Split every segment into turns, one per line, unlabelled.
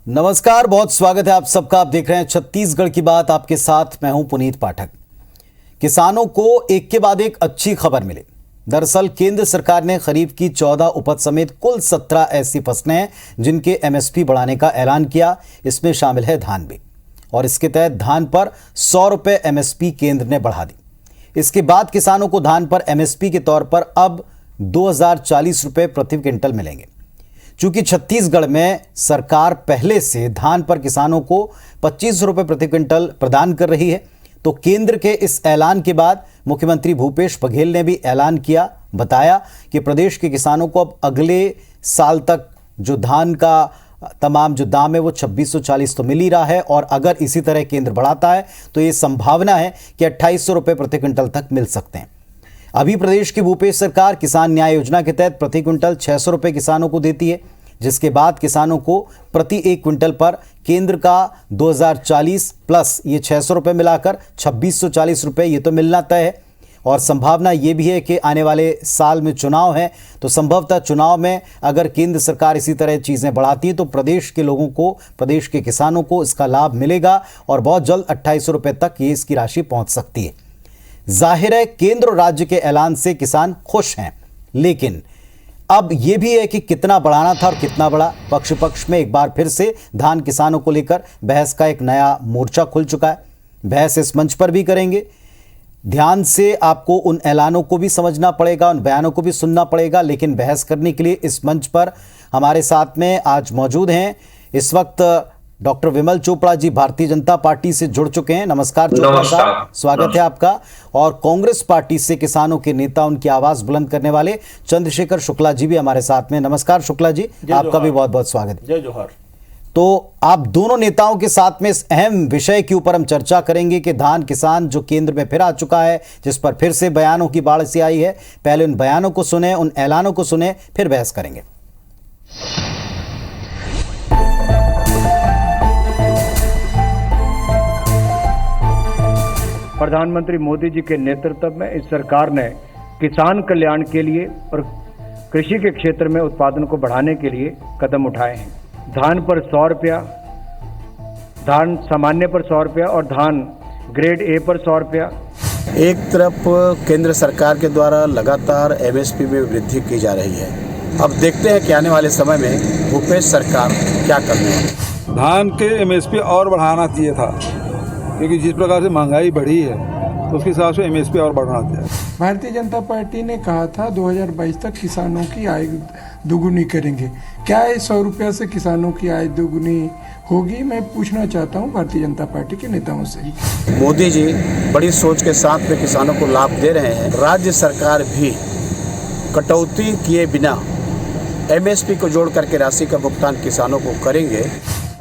नमस्कार, बहुत स्वागत है आप सबका। आप देख रहे हैं छत्तीसगढ़ की बात। आपके साथ मैं हूं पुनीत पाठक। किसानों को एक के बाद एक अच्छी खबर मिली। दरअसल केंद्र सरकार ने खरीफ की 14 उपज समेत कुल 17 ऐसी फसलें हैं जिनके एमएसपी बढ़ाने का ऐलान किया। इसमें शामिल है धान भी, और इसके तहत धान पर 100 रुपये एमएसपी केंद्र ने बढ़ा दी। इसके बाद किसानों को धान पर एमएसपी के तौर पर अब 2040 रुपये प्रति क्विंटल मिलेंगे। चूंकि छत्तीसगढ़ में सरकार पहले से धान पर किसानों को 25 रुपये प्रति क्विंटल प्रदान कर रही है, तो केंद्र के इस ऐलान के बाद मुख्यमंत्री भूपेश बघेल ने भी ऐलान किया। बताया कि प्रदेश के किसानों को अब अगले साल तक जो धान का तमाम जो दाम है वो 2640 तो मिल ही रहा है, और अगर इसी तरह केंद्र बढ़ाता है तो ये संभावना है कि 2800 रुपये प्रति क्विंटल तक मिल सकते हैं। अभी प्रदेश की भूपेश सरकार किसान न्याय योजना के तहत प्रति क्विंटल 600 रुपये किसानों को देती है, जिसके बाद किसानों को प्रति 1 क्विंटल पर केंद्र का 2040 प्लस ये 600 रुपये मिलाकर 2640 रुपये ये तो मिलना तय है। और संभावना ये भी है कि आने वाले साल में चुनाव है, तो संभवतः चुनाव में अगर केंद्र सरकार इसी तरह चीज़ें बढ़ाती है तो प्रदेश के लोगों को, प्रदेश के किसानों को इसका लाभ मिलेगा और बहुत जल्द 2800 रुपये तक ये इसकी राशि पहुंच सकती है। जाहिर है केंद्र और राज्य के ऐलान से किसान खुश हैं, लेकिन अब यह भी है कि कितना बढ़ाना था और कितना बढ़ा। पक्ष पक्ष में एक बार फिर से धान किसानों को लेकर बहस का एक नया मोर्चा खुल चुका है। बहस इस मंच पर भी करेंगे। ध्यान से आपको उन ऐलानों को भी समझना पड़ेगा, उन बयानों को भी सुनना पड़ेगा, लेकिन बहस करने के लिए इस मंच पर हमारे साथ में आज मौजूद हैं इस वक्त डॉक्टर विमल चोपड़ा जी, भारतीय जनता पार्टी से जुड़ चुके हैं। नमस्कार चोपड़ा साहब, स्वागत है आपका। और कांग्रेस पार्टी से किसानों के नेता, उनकी आवाज बुलंद करने वाले चंद्रशेखर शुक्ला जी भी हमारे साथ में। नमस्कार शुक्ला जी, आपका भी बहुत बहुत स्वागत है।
जय जोहार।
तो आप दोनों नेताओं के साथ में इस अहम विषय के ऊपर हम चर्चा करेंगे कि धान किसान जो केंद्र में फिर आ चुका है, जिस पर फिर से बयानों की बाढ़ सी आई है। पहले उन बयानों को सुने, उन ऐलानों को सुने, फिर बहस करेंगे।
प्रधानमंत्री मोदी जी के नेतृत्व में इस सरकार ने किसान कल्याण के लिए और कृषि के क्षेत्र में उत्पादन को बढ़ाने के लिए कदम उठाए हैं। धान पर 100 रुपया, धान सामान्य पर 100 रुपया और धान ग्रेड ए पर 100 रुपया।
एक तरफ केंद्र सरकार के द्वारा लगातार एमएसपी में वृद्धि की जा रही है। अब देखते हैं कि आने वाले समय में भूपेश सरकार क्या करने वाली।
धान के एमएसपी और बढ़ाना चाहिए था, क्योंकि जिस प्रकार से महंगाई बढ़ी है तो उसके हिसाब से एमएसपी और बढ़ना चाहिए।
भारतीय जनता पार्टी ने कहा था 2022 तक किसानों की आय दोगुनी करेंगे। क्या इस 100 रुपया से किसानों की आय दोगुनी होगी? मैं पूछना चाहता हूं भारतीय जनता पार्टी के नेताओं से।
मोदी जी बड़ी सोच के साथ में किसानों को लाभ दे रहे हैं। राज्य सरकार भी कटौती किए बिना एमएसपी को जोड़ करके राशि का भुगतान किसानों को करेंगे।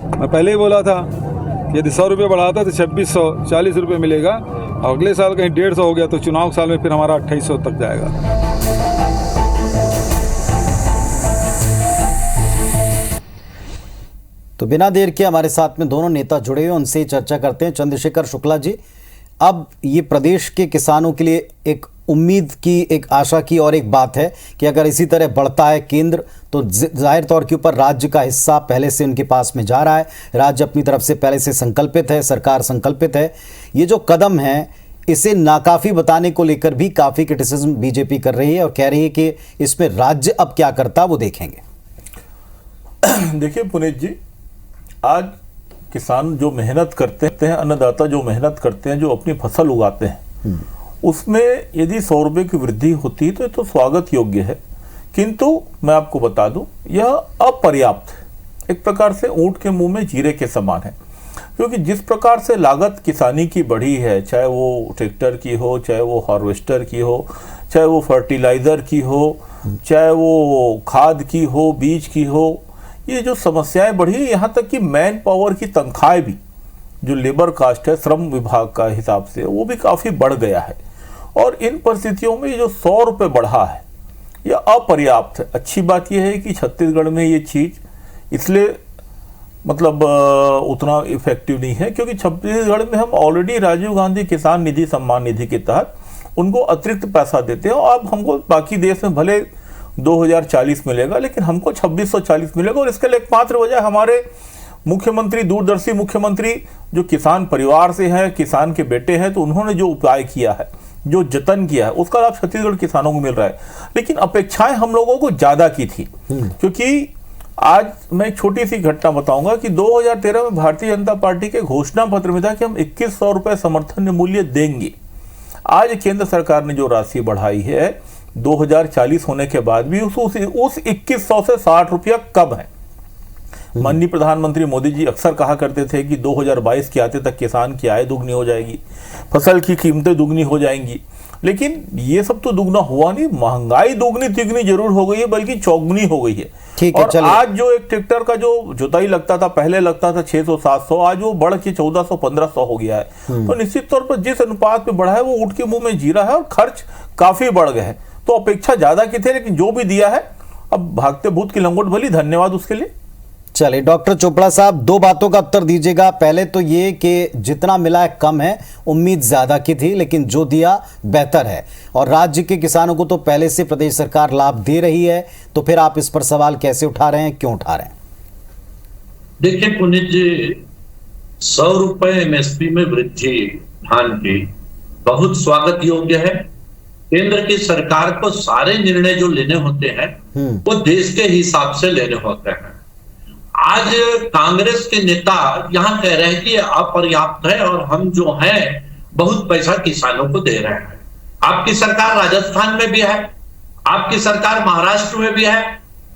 मैं पहले ही बोला था यदि 100 रुपये बढ़ाता तो 2640 रुपये मिलेगा, और अगले साल कहीं 150 हो गया तो चुनाव साल में फिर हमारा 2800 तक जाएगा।
तो बिना देर के हमारे साथ में दोनों नेता जुड़े हुए, उनसे चर्चा करते हैं। चंद्रशेखर शुक्ला जी, अब ये प्रदेश के किसानों के लिए एक उम्मीद की, एक आशा की और एक बात है कि अगर इसी तरह बढ़ता है केंद्र तो जाहिर तौर के ऊपर राज्य का हिस्सा पहले से उनके पास में जा रहा है। राज्य अपनी तरफ से पहले से संकल्पित है, सरकार संकल्पित है। ये जो कदम है इसे नाकाफी बताने को लेकर भी काफ़ी क्रिटिसिज्म बीजेपी कर रही है और कह रही है कि इसमें राज्य अब क्या करता वो देखेंगे।
देखिए पुनीत जी, आज किसान जो मेहनत करते हैं, अन्नदाता जो मेहनत करते हैं, जो अपनी फसल उगाते हैं, उसमें यदि 100 रुपये की वृद्धि होती है तो ये तो स्वागत योग्य है। किंतु मैं आपको बता दूं यह अपर्याप्त है, एक प्रकार से ऊंट के मुंह में जीरे के समान है। क्योंकि जिस प्रकार से लागत किसानी की बढ़ी है, चाहे वो ट्रैक्टर की हो, चाहे वो हार्वेस्टर की हो, चाहे वो फर्टिलाइजर की हो, चाहे वो खाद की हो, बीज की हो, ये जो समस्याएं बढ़ी, यहाँ तक कि मैन पावर की तनख्वाहें भी, जो लेबर कास्ट है श्रम विभाग का हिसाब से, वो भी काफ़ी बढ़ गया है। और इन परिस्थितियों में ये जो 100 रुपये बढ़ा है यह अपर्याप्त है। अच्छी बात यह है कि छत्तीसगढ़ में ये चीज़ इसलिए मतलब उतना इफेक्टिव नहीं है क्योंकि छत्तीसगढ़ में हम ऑलरेडी राजीव गांधी किसान निधि सम्मान निधि के तहत उनको अतिरिक्त पैसा देते हैं। और अब हमको बाकी देश में भले 2040 मिलेगा, लेकिन हमको 2640 मिलेगा। और इसके लिए एकमात्र वजह हमारे मुख्यमंत्री, दूरदर्शी मुख्यमंत्री जो किसान परिवार से हैं, किसान के बेटे हैं, तो उन्होंने जो उपाय किया है, जो जतन किया है, उसका लाभ छत्तीसगढ़ किसानों को मिल रहा है। लेकिन अपेक्षाएं हम लोगों को ज्यादा की थी, क्योंकि आज मैं एक छोटी सी घटना बताऊंगा कि 2013 में भारतीय जनता पार्टी के घोषणा पत्र में था कि हम 2100 रुपए समर्थन मूल्य देंगे। आज केंद्र सरकार ने जो राशि बढ़ाई है 2040 होने के बाद भी उस 2100 से 60 रुपया कम है। माननीय प्रधानमंत्री मोदी जी अक्सर कहा करते थे कि 2022 के आते तक किसान की आय दुगनी हो जाएगी, फसल की कीमतें दुगनी हो जाएंगी, लेकिन ये सब तो दुगना हुआ नहीं। महंगाई दुगनी तिगनी जरूर हो गई है, बल्कि चौगुनी हो गई है। और आज जो एक ट्रैक्टर का जो जुताई लगता था, पहले लगता था 600-700, आज वो बढ़ के 1400-1500 हो गया है। तो निश्चित तौर पर जिस अनुपात में बढ़ा है वो ऊँट के मुंह में जीरा है, और खर्च काफी बढ़ गए हैं। तो अपेक्षा ज्यादा की थी, लेकिन जो भी दिया है, अब भागते भूत की लंगोट भली, धन्यवाद उसके लिए।
चलिए डॉक्टर चोपड़ा साहब, दो बातों का उत्तर दीजिएगा। पहले तो ये कि जितना मिला है कम है, उम्मीद ज्यादा की थी, लेकिन जो दिया बेहतर है, और राज्य के किसानों को तो पहले से प्रदेश सरकार लाभ दे रही है, तो फिर आप इस पर सवाल कैसे उठा रहे हैं, क्यों उठा रहे हैं?
देखिए पुनीत जी, 100 रुपए एमएसपी में वृद्धि धान की बहुत स्वागत योग्य है। केंद्र की सरकार को सारे निर्णय जो लेने होते हैं वो देश के हिसाब से लेने होते हैं। आज कांग्रेस के नेता यहां कह रहे हैं कि अपर्याप्त है और हम जो है बहुत पैसा किसानों को दे रहे हैं। आपकी सरकार राजस्थान में भी है, आपकी सरकार महाराष्ट्र में भी है,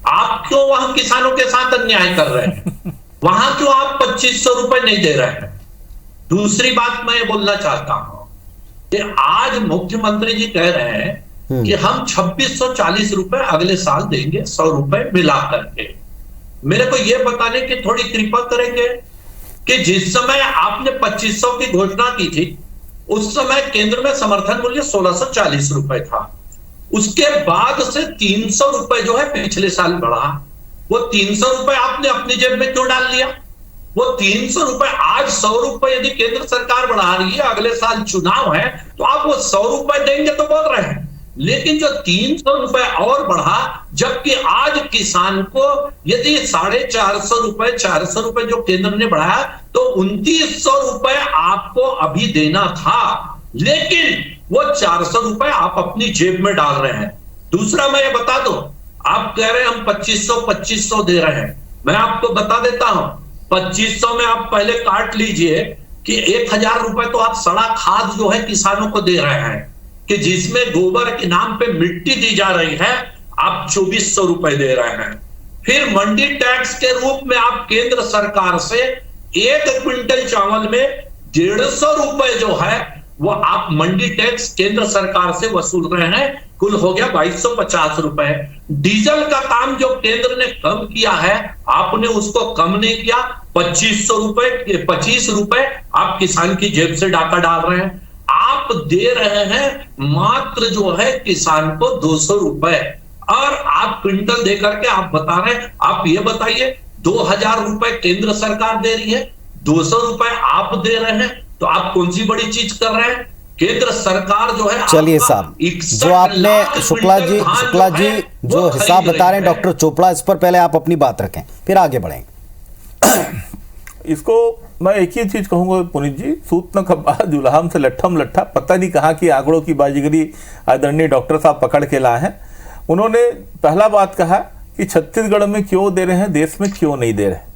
आप क्यों वहां किसानों के साथ अन्याय कर रहे हैं? वहां क्यों आप 2500 रुपए नहीं दे रहे हैं? दूसरी बात मैं बोलना चाहता हूं कि आज मुख्यमंत्री जी कह रहे हैं कि हम 2640 रुपए अगले साल देंगे, 100 रुपए मिला करके। मेरे को यह बताने की थोड़ी कृपा करेंगे कि जिस समय आपने 2500 की घोषणा की थी, उस समय केंद्र में समर्थन मूल्य 1640 रुपए था। उसके बाद से 300 रुपए जो है पिछले साल बढ़ा। वो 300 रुपए आपने अपनी जेब में क्यों डाल लिया? वो 300 रुपए आज 100 रुपए यदि केंद्र सरकार बढ़ा रही है, अगले साल चुनाव है, तो आप वो 100 रुपए देंगे तो बोल रहे हैं। लेकिन जो 300 रुपए और बढ़ा, जबकि आज किसान को यदि 450 रुपए 400 रुपए जो केंद्र ने बढ़ाया, तो 2900 रुपए आपको अभी देना था, लेकिन वो 400 रुपए आप अपनी जेब में डाल रहे हैं। दूसरा मैं ये बता दूं, आप कह रहे हैं हम 2500 दे रहे हैं। मैं आपको बता देता हूं, 2500 में आप पहले काट लीजिए कि 1000 रुपए तो आप सड़ा खाद जो है किसानों को दे रहे हैं, कि जिसमें गोबर के नाम पे मिट्टी दी जा रही है, आप 2400 रुपए दे रहे हैं। फिर मंडी टैक्स के रूप में आप केंद्र सरकार से 1 क्विंटल चावल में 150 रुपए जो है वो आप मंडी टैक्स केंद्र सरकार से वसूल रहे हैं। कुल हो गया 2250 रुपए। डीजल का काम जो केंद्र ने कम किया है, आपने उसको कम नहीं किया। 25 रुपए आप किसान की जेब से डाका डाल रहे हैं। आप दे रहे हैं मात्र जो है किसान को 200 रुपए, और आप क्विंटल दे करके आप बता रहे हैं। आप ये बताइए, 2000 रुपए केंद्र सरकार दे रही है, 200 रुपए आप दे रहे हैं, तो आप कौन सी बड़ी चीज कर रहे हैं? केंद्र सरकार जो है,
चलिए साहब, जो आपने शुक्ला जी जो हिसाब बता रहे हैं डॉक्टर चोपड़ा, इस पर पहले आप अपनी बात रखें, फिर आगे बढ़ेंगे।
इसको मैं एक ही चीज कहूंगा पुनीत जी, सूत न खब्बा जुलाम से लट्ठम लट्ठा, पता नहीं कहाँ की आंकड़ों की बाजीगरी आदरणीय डॉक्टर साहब पकड़ के लाए हैं। उन्होंने पहला बात कहा कि छत्तीसगढ़ में क्यों दे रहे हैं, देश में क्यों नहीं दे रहे।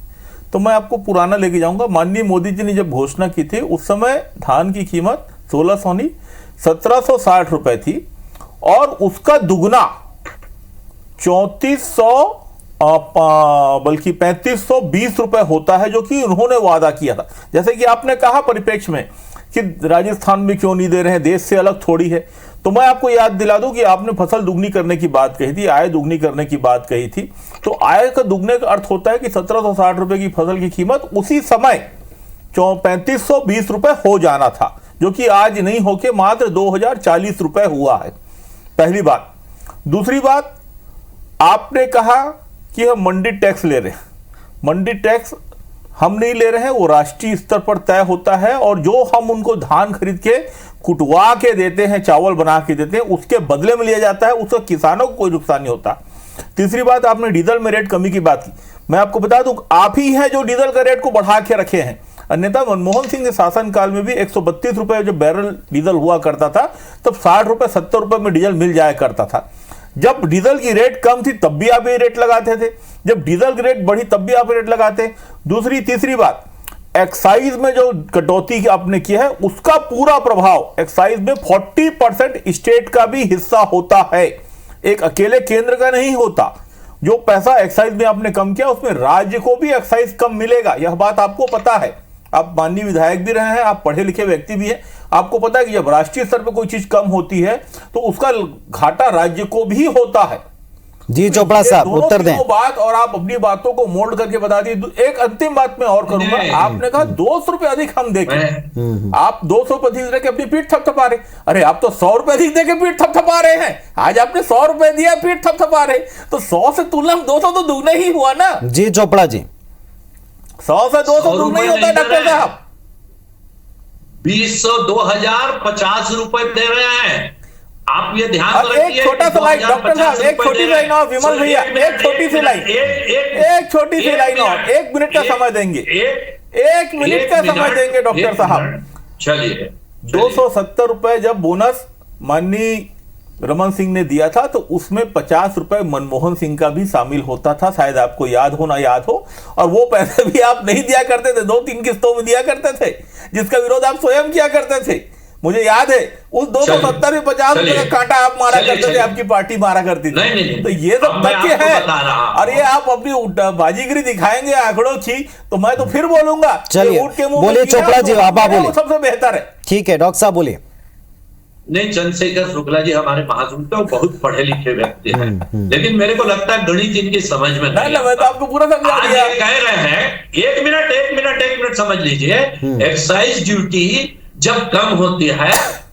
तो मैं आपको पुराना लेके जाऊंगा। माननीय मोदी जी ने जब घोषणा की थी, उस समय धान की कीमत 1600 नहीं 1760 रुपए थी, और उसका दुगना 3400 बल्कि 3520 रुपए होता है, जो कि उन्होंने वादा किया था। जैसे कि आपने कहा परिप्रेक्ष्य में कि राजस्थान में क्यों नहीं दे रहे हैं, देश से अलग थोड़ी है। तो मैं आपको याद दिला दूं कि आपने फसल दुगनी करने की बात कही थी, आय दुगनी करने की बात कही थी। तो आय का दुगने का अर्थ होता है कि 1760 रुपए की फसल की कीमत उसी समय 3520 रुपए हो जाना था, जो कि आज नहीं होके मात्र 2040 रुपए हुआ है। पहली बात। दूसरी बात, आपने कहा कि हम मंडी टैक्स ले रहे हैं। मंडी टैक्स हम नहीं ले रहे हैं, वो राष्ट्रीय स्तर पर तय होता है, और जो हम उनको धान खरीद के कुटवा के देते हैं, चावल बना के देते हैं, उसके बदले में लिया जाता है, उससे किसानों को कोई नुकसान नहीं होता। तीसरी बात, आपने डीजल में रेट कमी की बात की। मैं आपको बता दूं, आप ही हैं जो डीजल का रेट को बढ़ा के रखे हैं। अन्यथा मनमोहन सिंह के शासनकाल में भी 132 रुपए जब बैरल डीजल हुआ करता था, तब 60 रुपए 70 रुपए में डीजल मिल जाया करता था। जब डीजल की रेट कम थी तब भी आप ये रेट लगाते थे, जब डीजल की रेट बढ़ी तब भी आप रेट लगाते। दूसरी तीसरी बात, एक्साइज में जो कटौती आपने की है उसका पूरा प्रभाव एक्साइज में 40% स्टेट का भी हिस्सा होता है, एक अकेले केंद्र का नहीं होता। जो पैसा एक्साइज में आपने कम किया उसमें राज्य को भी एक्साइज कम मिलेगा, यह बात आपको पता है। आप माननीय विधायक भी रहे हैं, आप पढ़े लिखे व्यक्ति भी हैं, आपको पता है कि जब राष्ट्रीय स्तर पर कोई चीज कम होती है तो उसका घाटा राज्य को भी होता है।
जी चोपड़ा साहब उत्तर दें।
बात और आप अपनी बातों को मोल्ड करके बता दी। एक अंतिम बात मैं और करूंगा, आपने कहा 200 रुपए अधिक हम देखें, आप 200 रुपए अधिक देके अपनी पीठ थपथपा रहे। अरे आप तो 100 रुपए अधिक देके पीठ थपथपा रहे हैं, आज आपने 100 रुपए दिया पीठ थपथपा रहे, तो 100 से तुलना 200 तो दुगना ही हुआ ना।
जी चोपड़ा जी,
100 से 200 दुगना ही होता है डॉक्टर साहब।
200 2000 50 रुपए दे रहे हैं, आप ये ध्यान
रखिए। एक छोटा सा लाइन डॉक्टर साहब, एक छोटी लाइन और विमल भैया, एक छोटी सी लाइन, एक छोटी सी लाइन और 1 मिनट का समय देंगे, 1 मिनट का समय देंगे डॉक्टर साहब।
चलिए,
270 रुपए जब बोनस माननीय रमन सिंह ने दिया था तो उसमें 50 रुपए मनमोहन सिंह का भी शामिल होता था, शायद आपको याद हो ना याद हो। और वो पैसे भी आप नहीं दिया करते थे, 2-3 किस्तों में दिया करते थे, जिसका विरोध आप स्वयं किया करते थे। मुझे याद है उस 270 में 50 रुपए का कांटा आप मारा करते थे, आपकी पार्टी मारा करती थी। तो ये सब तथ्य है, और ये आप अपनी बाजीगरी दिखाएंगे आंकड़ों की, तो मैं तो फिर बोलूंगा।
चलिए बोलिए चोपड़ा जी, आप बोलिए,
सबसे बेहतर है।
ठीक है डॉक्टर साहब बोलिए।
नहीं, चंद्रशेखर शुक्ला जी हमारे महासचिव तो बहुत पढ़े लिखे व्यक्ति हैं, लेकिन मेरे को लगता है गणित इनकी समझ में नहीं।
मैं तो आपको पूरा समझा दिया।
कह रहे हैं, एक मिनट समझ लीजिए, एक्साइज ड्यूटी जब कम होती है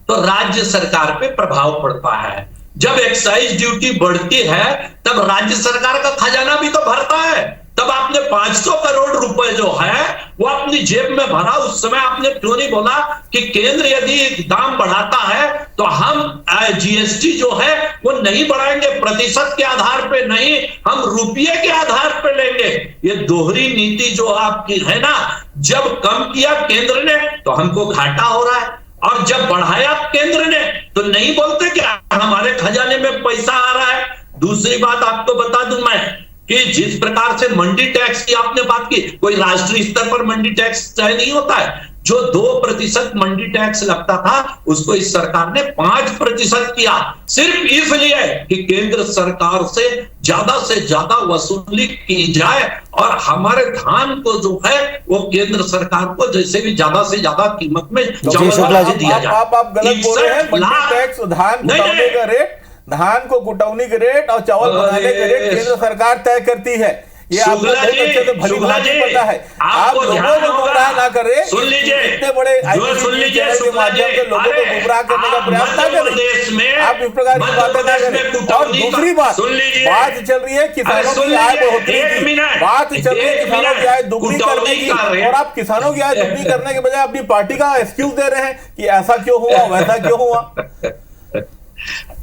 तो राज्य सरकार पे प्रभाव पड़ता है, जब एक्साइज ड्यूटी बढ़ती है तब राज्य सरकार का खजाना भी तो भरता है। तब आपने 500 करोड़ रुपए जो है वो अपनी जेब में भरा, उस समय आपने क्यों नहीं बोला कि केंद्र यदि दाम बढ़ाता है तो हम जीएसटी जो है वो नहीं बढ़ाएंगे, प्रतिशत के आधार पे नहीं, हम रुपये के आधार पे लेंगे। ये दोहरी नीति जो आपकी है ना, जब कम किया केंद्र ने तो हमको घाटा हो रहा है, और जब बढ़ाया केंद्र ने तो नहीं बोलते कि हमारे खजाने में पैसा आ रहा है। दूसरी बात आपको बता दूं मैं कि जिस प्रकार से मंडी टैक्स की आपने बात की, कोई राष्ट्रीय स्तर पर मंडी टैक्स तय नहीं होता है। जो 2% मंडी टैक्स लगता था उसको इस सरकार ने 5% किया, सिर्फ इसलिए कि केंद्र सरकार से ज्यादा वसूली की जाए और हमारे धान को जो है वो केंद्र सरकार को जैसे भी ज्यादा से ज्यादा कीमत में
दिया जाए। आप गलत बोल रहे हैं। मंडी टैक्स, धान कुटौनी का रेट, धान को कुटौनी के रेट और चावल बनाने के रेट केंद्र सरकार तय करती है। ये आपको बहुत अच्छे से भली भांति पता है। आप लोगों को गुमराह ना करें,
सुन लीजिए,
इतने बड़े चैनल के माध्यम से लोगों को गुमराह करने का प्रयास ना करें। आप इस प्रकार की बातें ना करें। और दूसरी बात चल रही है किसानों की आय बढ़ोतरी की, बात चल रही है किसानों की आय दुगनी करने की, और आप किसानों की आय दुगनी करने के बजाय अपनी पार्टी का एक्सक्यूज दे रहे हैं कि ऐसा क्यों हुआ, वैसा क्यों हुआ।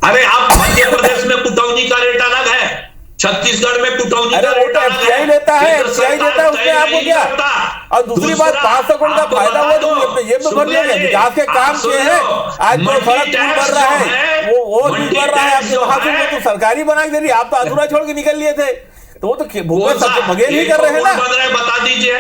अरे आप मध्य प्रदेश में कुटौनी का रेट अलग है, छत्तीसगढ़ में कुटौनी का रेट
एफसीआई लेता है, एफसीआई देता है, उसमें आपको क्या। और दूसरी बात 500 करोड़ का फायदा हुआ तो ये तो भर लिया, विकास के काम किए हैं। आज जो सड़क पुल बन रहा है वो पुल बन रहा है, आपके वहां से तो सरकारी बना के दे रही है, आप तो अधूरा छोड़ के निकल लिए थे, तो वो तो भूखे सबके मगे नहीं कर रहे हैं ना।
बता दीजिए,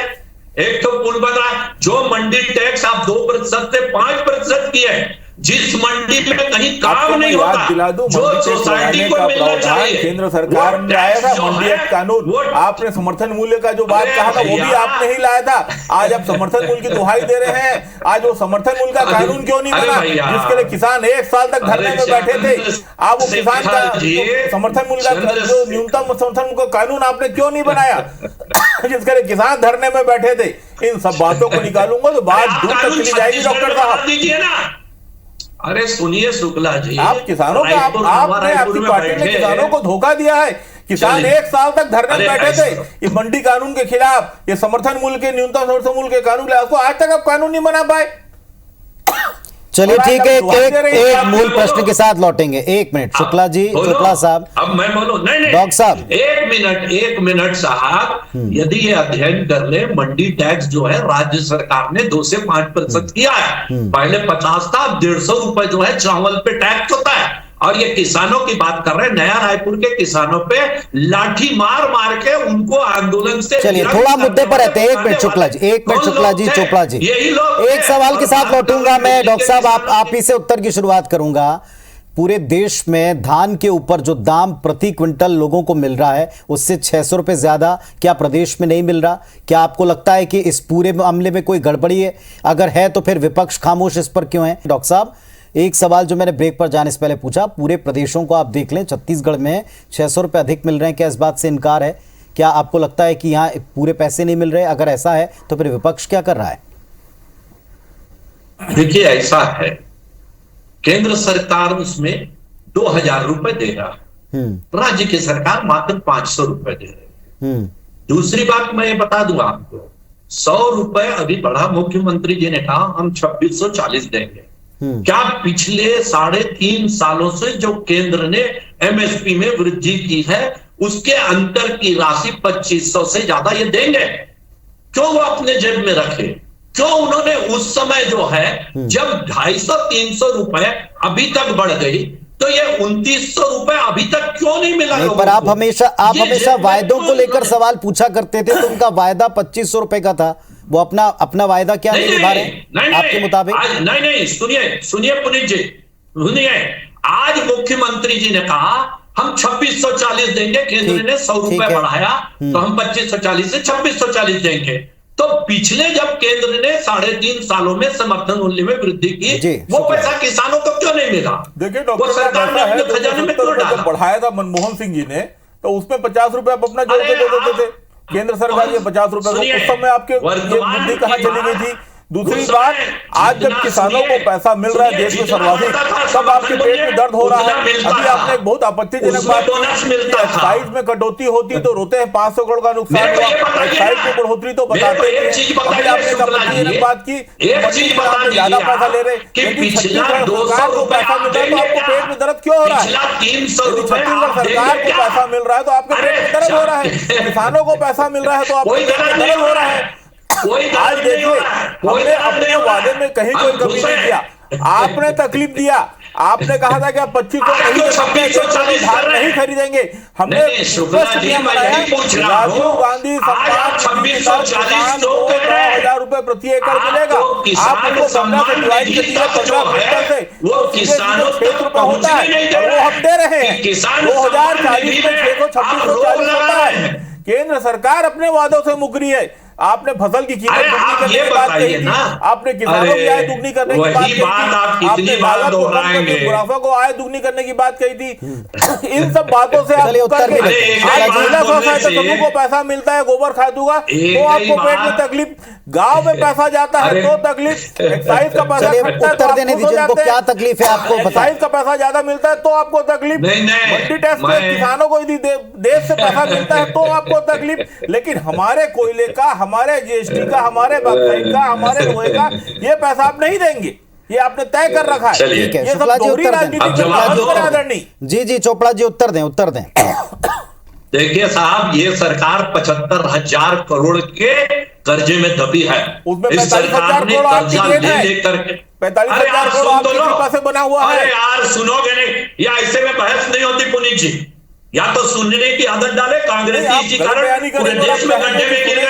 एक तो पुल बन रहा है, जो मंडी टैक्स आप 2% से 5% किए, जिस मंडी में कहीं काम नहीं होता,
दिला दूं,
जो सोसाइटी को मिलना चाहिए,
केंद्र सरकार ने लाया था मंडी एक्ट कानून। आपने समर्थन मूल्य का जो बात कहा था वो भी आपने ही लाया था। आज आप समर्थन मूल्य की दुहाई दे रहे हैं। आज वो समर्थन मूल्य का कानून क्यों नहीं बना, जिसके लिए किसान 1 साल तक धरने में बैठे थे। आप वो किसान का समर्थन मूल्य का जो न्यूनतम समर्थन मूल्य का कानून आपने क्यों नहीं बनाया, जिसके लिए किसान धरने में बैठे थे। इन सब बातों को निकालूंगा तो बात दूर तक चली जाएगी डॉक्टर साहब।
अरे सुनिए शुक्ला जी,
आप किसानों का आपने आपकी पार्टी ने किसानों को धोखा दिया है। किसान 1 साल तक धरने में बैठे थे इस मंडी कानून के खिलाफ, ये समर्थन मूल्य के न्यूनतम समर्थन मूल्य के कानून के, आपको आज तक आप कानून नहीं बना पाए।
चलिए
और आज
ठीक है,
आप दुहाई दे रहे हैं,
एक
आप
मूल
बोलो।
प्रश्न के साथ लौटेंगे। एक मिनट शुक्ला जी,
बोलो।
शुक्ला साहब,
अब मैं बोलूं? नहीं
डॉक्टर साहब।
एक मिनट साहब, यदि ये अध्ययन कर ले, मंडी टैक्स जो है राज्य सरकार ने 2 से 5% किया है। पहले 50 था, अब 150 रुपए जो है चावल पे टैक्स होता है। और ये किसानों की बात कर रहे हैं, नया रायपुर के किसानों पे लाठी मार मार के उनको आंदोलन से,
चलिए थोड़ा मुद्दे पर रहते हैं। एक मिनट शुक्ला जी, एक मिनट शुक्ला जी, चोपड़ा जी, एक सवाल के साथ लौटूंगा मैं। डॉक्टर साहब आप ही से उत्तर की शुरुआत करूंगा। पूरे देश में धान के ऊपर जो दाम प्रति क्विंटल लोगों को मिल रहा है उससे 600 रुपए ज्यादा क्या प्रदेश में नहीं मिल रहा? क्या आपको लगता है कि इस पूरे मामले में कोई गड़बड़ी है? अगर है तो फिर विपक्ष खामोश इस पर क्यों है? डॉक्टर साहब, एक सवाल जो मैंने ब्रेक पर जाने से पहले पूछा, पूरे प्रदेशों को आप देख लें, छत्तीसगढ़ में 600 रुपए अधिक मिल रहे हैं, क्या इस बात से इनकार है? क्या आपको लगता है कि यहाँ पूरे पैसे नहीं मिल रहे? अगर ऐसा है तो फिर विपक्ष क्या कर रहा है?
देखिए ऐसा है, केंद्र सरकार उसमें 2000 रुपए दे रहा है, राज्य की सरकार मात्र 500 रुपए दे रही है। दूसरी बात मैं ये बता दूं आपको, 100 रुपए अभी बढ़ा, मुख्यमंत्री जी ने कहा हम 2640 देंगे। क्या पिछले 3.5 सालों से जो केंद्र ने एमएसपी में वृद्धि की है उसके अंतर की राशि 2500 से ज्यादा ये देंगे? क्यों वो अपने जेब में रखे? क्यों उन्होंने उस समय जो है जब 250-300 रुपए अभी तक बढ़ गई तो ये 2900 रुपए अभी तक क्यों नहीं मिला?
नहीं,
लोगों
पर आप
को?
हमेशा
ये
वायदों को
क्यों
लेकर
उन्होंने-
सवाल पूछा करते थे, तो उनका वायदा 2500 रुपए का था, वो अपना वायदा क्या नहीं निभा रहे आपके मुताबिक?
नहीं, सुनिए पुनीत जी, सुनिए। आज मुख्यमंत्री जी ने कहा हम 2640 देंगे, केंद्र ने 100
ठीक
रुपए
है।
बढ़ाया तो हम 2540 से 2640 देंगे। तो पिछले जब केंद्र ने 3.5 सालों में समर्थन मूल्य में वृद्धि
जी,
की, वो
शुक्रिया।
पैसा किसानों को क्यों नहीं मिला?
देखिए
वो
डॉक्टर साहब,
सरकार ने
ऐसा है,
अपने खजाने में
270
क्यों
रुपए जब
डाला?
बढ़ाया था मनमोहन सिंह जी ने, तो उसमें 50 रुपए आप अपना जोड़ के
अरे
दे देते थे।
आप-
केंद्र सरकार ये 50 रुपए,
सुनिए,
उस समय आपके ये
वर्तमान
बुद्धि कहाँ
की
चली गई
बात-
थी? दूसरी
उस
बात,
समय
आज जब
जितना
किसानों को
सुनिए,
पैसा मिल रहा है देश में
जितना
सर्वाधिक,
मिलता था,
तब आपके पेट में दर्द हो रहा
उतना
है।
मिलता
अभी
था।
आपने एक बहुत आपत्तिजनक
उसमें
बात
बोनस
की,
मिलता था।
एक्साइज में कटौती होती तो रोते हैं 500 करोड़ का नुकसान
मेरे को ये
हुआ,
बताइए
एक्साइज
ना,
में बढ़ोतरी तो
मेरे को
बताते
एक
हैं।
चीज
अभी
बताइए
आपने एक
शुक्ला
आपत्तिजनक
जी,
बात की,
एक
मंडी
चीज
में आप
बता
ज्यादा
दीजिए
पैसा ले रहे,
कि
लेकिन
पिछला
छत्तीसगढ़
200
सरकार को
रुपए
पैसा
आप
मिल रहा है तो
देंगे
आपको
क्या?
पेट में दर्द क्यों हो रहा है?
पिछला 300
यदि
रुपए
छत्तीसगढ़
आप
सरकार
देंगे
को
क्या?
पैसा मिल रहा है तो आपके पेट में दर्द हो रहा है, किसानों को पैसा मिल रहा है तो आपके
कोई
पेट में
दर्द
दर्द हो रहा है।
कोई
आज
दर्द नहीं हो
देखिए,
रहा है, कोई
हमने
दर्द
अपने
नहीं हो रहा
वादे
है।
में कहीं
हम
कोई कमी
खुश
नहीं
हैं।
किया। आपने तकलीफ दिया, आपने कहा था कि आप 2500
आज
नहीं
तो
दे सकते,
2640
धान
कर रहे
नहीं
हैं।
खरीदेंगे। हमने
नहीं, शुक्ला
स्पष्ट
जी,
नियम
मैं
बनाया,
यही पूछ रहा
राजीव
हूं।
गांधी
आज आप
सम्मान
2640
को
तो कह रहे हैं।
9,000 रुपए प्रति एकड़
आप
मिलेगा।
तो किसान
आप उनको 15 से
सम्मान
डिवाइड
निधि
कीजिए
तक
15
जो है,
क्विंटल से,
वो
तो सीधे
किसानों
6
तक
रुपए होता
पहुंचने
है,
नहीं दे
और वो
रहे
हम दे रहे
कि
हैं।
किसान
2040
सम्मान
में
निधि
62640
आप रोक
होता
लगा
है।
रहे हैं।
केंद्र सरकार अपने वादों से मुकरी है। आपने फसल की कीमत
अरे
दुगनी
आप
करने
ये
की बात कही
बताइए
थी,
ना,
आपने किसानों की आय दुगनी करने की बात
वही
कही थी,
बात आप कितनी
आपने
बार
लागत को कम
दोहराएंगे?
करके मुनाफा को आय दुगनी करने की बात कही थी। इन सब बातों से आप
चलिए, उत्तर
करके
भी देते हैं।
आज
एक बात
महिला
बोलने
स्वसहायता
से-
समूह को पैसा मिलता है, गोबर खाद दूंगा
एक
तो
ही
आपको पेट में
बात-
तकलीफ, गांव में पैसा जाता है
अरे-
तो तकलीफ, एक्साइज का पैसा
चलिए,
कटता है तो
उत्तर
आप
देने
खुश हो
दीजिए, इनको
जाते हैं।
क्या तकलीफ है आपको बताएं।
एक्साइज का पैसा ज्यादा मिलता है तो आपको तकलीफ,
नहीं, नहीं,
मंडी टैक्स
मैं-
किसानों को यदि देश से पैसा मिलता है तो आपको तकलीफ, लेकिन हमारे कोयले का, हमारे जीएसटी का, हमारे बॉक्साइट का, हमारे लोहे का ये पैसा आप नहीं देंगे, ये आपने तय कर रखा है।
चलिए।
ठीक है,
ये सब
शुक्ला जी
दोहरी
उत्तर दें।
राजनीति
अब
के
जवाब
बात
दो।
पर आदरणीय।
जी चोपड़ा जी उत्तर दें।
देखिए साहब, ये सरकार 75,000 करोड़ के कर्जे में दबी है।
उसमें
इस
45,000
सरकार ने
करोड़ आपकी
कर्जा
देन
ले
है।
लेकर के
45,000
अरे यार,
करोड़
सुन तो
आपकी
लो।
कृपा से बना हुआ है।
अरे यार सुनोगे नहीं, या ऐसे में बहस नहीं होती पुनीत जी। या तो सुनने की आदत डाले, कांग्रेस
नहीं, आप
इसी
गलत बयानी
कारण पूरे
करेंगे,
देश में
आप
गड्ढे में गिर गए।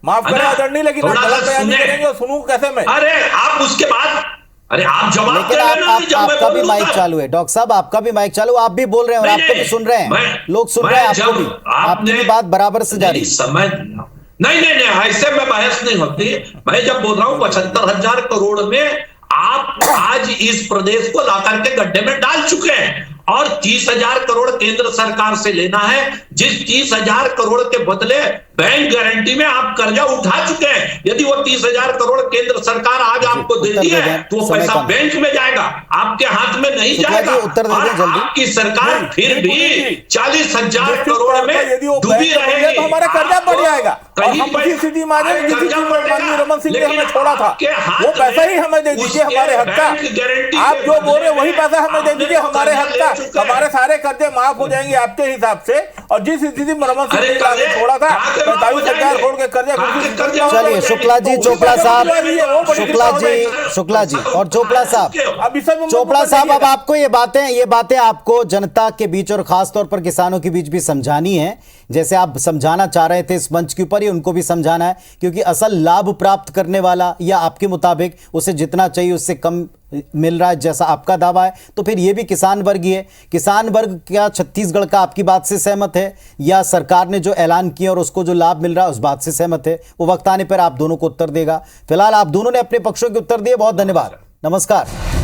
माफ करें आदरणीय, लेकिन आप
थोड़ा
गलत
सा
बयानी
सुने।
करेंगे, सुनूं कैसे मैं?
अरे आप उसके बाद, अरे आप जवाब
लेकिन
दे लेना, जब मैं
आपका भी
बोलूंगा।
माइक चालू है डॉक्टर साहब, आपका भी माइक चालू, आप भी बोल रहे हैं और
नहीं,
आपको भी
नहीं,
सुन रहे हैं,
मैं-
लोग सुन
मैं
रहे हैं आपको
जब
भी, आपकी
आपने-
भी बात बराबर से जारी।
नहीं, समझ नहीं, ऐसे में बहस नहीं होती। मैं जब बोल रहा हूं 75,000 करोड़ में आप आज इस प्रदेश को लाकर के गड्ढे में डाल चुके हैं, और 30,000 करोड़ केंद्र सरकार से लेना है, जिस 30,000 करोड़ के बदले बैंक गारंटी में आप कर्जा उठा चुके हैं, यदि वो 30,000 करोड़ केंद्र सरकार आज आपको देती है तो वो पैसा बैंक में जाएगा, आपके हाथ में नहीं जाएगा। और आपकी सरकार फिर भी 40,000 करोड़ में डूबी रहेगी
तो हमारा कर्जा बढ़ जाएगा।
कहीं
हम किसी स्थिति में आ जाएंगे, जिस स्थिति में माननीय रमन सिंह ने हमें छोड़ा था, वो पैसा ही हमें दे दीजिए, हमारे हक का। आप जो बोल रहे हैं वही पैसा हमें दे दीजिए, हमारे हक का। हमारे सारे कर्जे माफ हो जाएंगे आपके हिसाब से। और जिस स्थिति में रमन सिंह ने छोड़ा था 45,000 करोड़ के कर्जे।
चलिए शुक्ला जी, चोपड़ा साहब, शुक्ला जी और चोपड़ा साहब, चोपड़ा साहब, अब आपको ये बातें आपको जनता के बीच और खास तौर पर किसानों के बीच भी समझानी है। जैसे आप समझाना चाह रहे थे इस मंच के ऊपर ही उनको भी समझाना है, क्योंकि असल लाभ प्राप्त करने वाला या आपके मुताबिक उसे जितना चाहिए उससे कम मिल रहा है जैसा आपका दावा है, तो फिर ये भी किसान वर्ग ही है। किसान वर्ग क्या छत्तीसगढ़ का आपकी बात से सहमत है, या सरकार ने जो ऐलान किया और उसको जो लाभ मिल रहा है उस बात से सहमत है? वो वक्त आने पर आप दोनों को उत्तर देगा। फिलहाल आप दोनों ने अपने पक्षों के उत्तर दिए, बहुत धन्यवाद, नमस्कार।